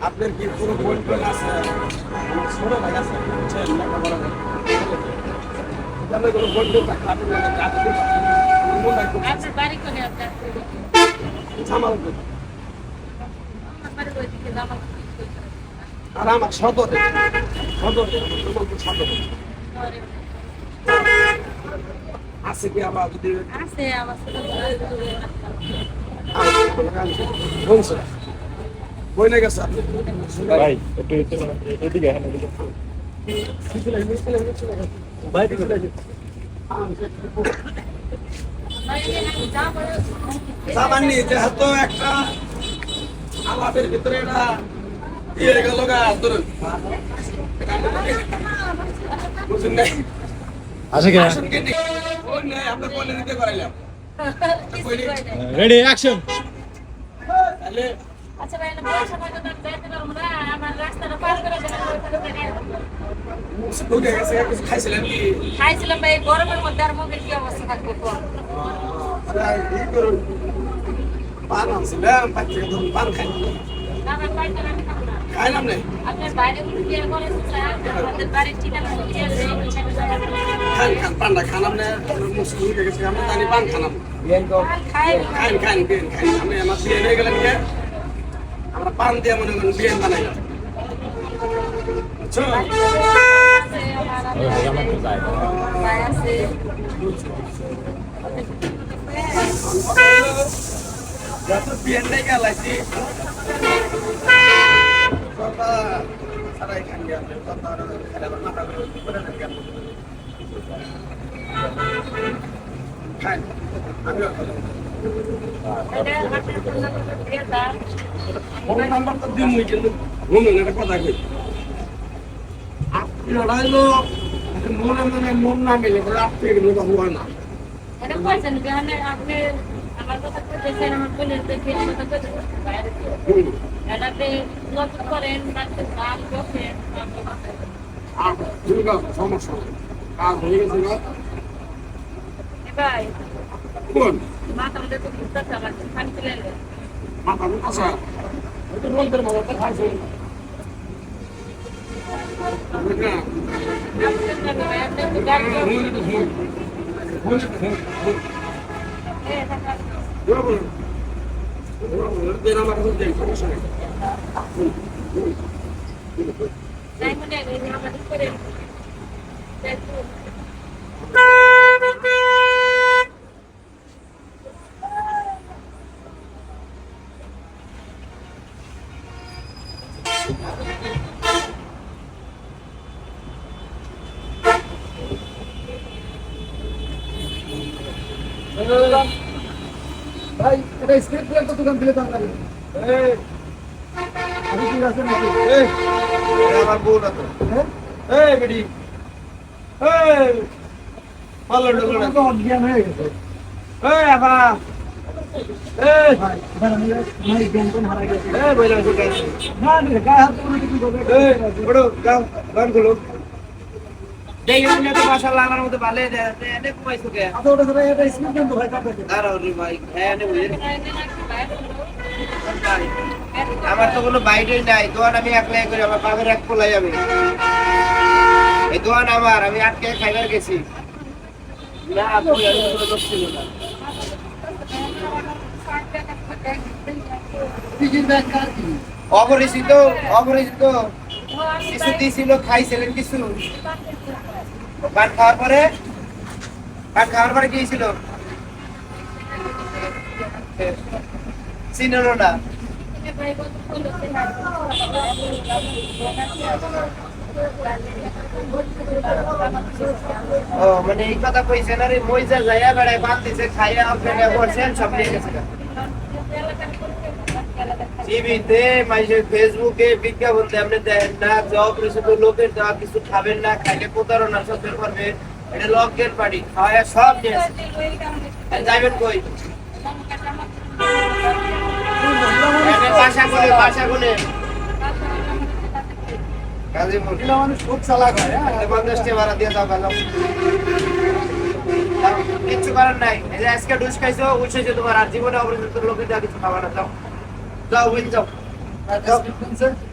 আপনার কি পুরো বই আছে ছোট ভাই আছে আর আমার সদরে আছে কি আবার যদি আছে আমার বই না গেছে ভাই একটু এদিকে ভাই সামান্য যেহেতু একটা আলাপের ভিতরে এটা ইয়ে গেল গা ধরুন বুঝুন নাই আচ্ছা কি ওই নাই আমরা বলে দিতে পারলাম রেডি অ্যাকশন তাহলে আচ্ছা ভাই না বড় সময় তো যাইতে পারবো না আমার রাস্তাটা পার করে দেন ঢুকে গেছে কিছু খাইছিলেন কি খাইছিলাম ভাই গরমের মধ্যে আর মুখের কি অবস্থা থাকবে তো এই করুন পান আনছিলাম বাচ্চা ধরুন পান খাই আমার বাড়িতে আমি খাবো না খাইলাম নাই আপনার বাইরে উঠে গিয়ে কলেজ আমাদের বাড়ির ঠিকানা দিয়ে খান পান্ডা খানাম না মুসলিম হয়ে গেছে আমরা জানি পান খানাম খাই খান আমি আমার বিয়ে হয়ে গেলাম গিয়ে আমরা পান দিয়ে মনে করেন বিয়ে বানাইলাম বুঝছো যত বিয়ে নেই গেলাইছি সারাই খান গিয়ে খান আমিও ফোন নাম্বার তো দিমই কিন্তু ঘুমেন একটা কথা কই আপনি লড়াইলো মন না মিলে আপনি এগুলো তো হয় না এটা বলছেন গানে আপনি আমার কথা কইতেছেন আমার বলে দেখে কথা কইতেছেন এটাতে লক্ষ্য করেন রাতে কাজ করছেন দুর্গা সমস্যা কাজ হয়ে গেছে না ভাই কোন মাথা মধ্যে তো বুঝতে আমার খান তুলে মাথা আচ্ছা ওই রোদের মধ্যে খাইছে না ভাই এটা স্ক্রিপ্ট দিয়ে তো দোকান দিলে তো আমরা এই আমি কি আছে নাকি এই আমার বউ না তো এই বেডি এই পালো ডলো না তো অজ্ঞান হয়ে গেছে এই আবা এই ভাই আমি জ্ঞান কোন হারা গেছে এই বইলা সুকা না না গায়ে হাত পুরো কিছু করবে এই বড় গান গুলো দেখেন না তো মাশাআল্লাহ আমার মতো ভালো দেয় এনে কমাইছো কে আচ্ছা ওটা ধরে এটা স্ক্রিপ্ট কিন্তু ভাই কাটতে দাঁড়াও রে ভাই হ্যাঁ এনে বুঝে আমার তো কোনো বাইরেই নাই দোয়ান আমি একলাই করি আমার বাবার এক পোলাই যাবে এই দোয়ান আমার আমি আটকে খাইবার গেছি না আপনি আর কোনো দোষ ছিল না অপরিচিত কিছু দিয়েছিল খাইছিলেন কিছু ভাত খাওয়ার পরে গিয়েছিল চিনল না ও মানে এই কথা কইছেন আরে মইজা যাইয়া বেড়ায় বাদ দিছে খাইয়া আপনারা বলছেন সব নিয়ে গেছে টিভিতে মাইসে ফেসবুকে বিজ্ঞাপন দিয়ে আপনি দেন না জব রিসিভ লোকের দেওয়া কিছু খাবেন না খাইলে প্রতারণা সব করবে এটা লকের পার্টি খাওয়া সব নিয়ে আসে। আর যাবেন কই বাসা কোনে গাজীপুর মহিলা মানুষ খুব চালাক হয়, হ্যাঁ। 50 টাকা ভাড়া দিয়ে দাও গেল কিচ্ছু করার নাই এই যে আজকে ডুস খাইছো উঠেছে তোমার আর জীবনে অপরিচিত লোকের দেওয়া কিছু খাবার না যাও যাও উইন যাও আর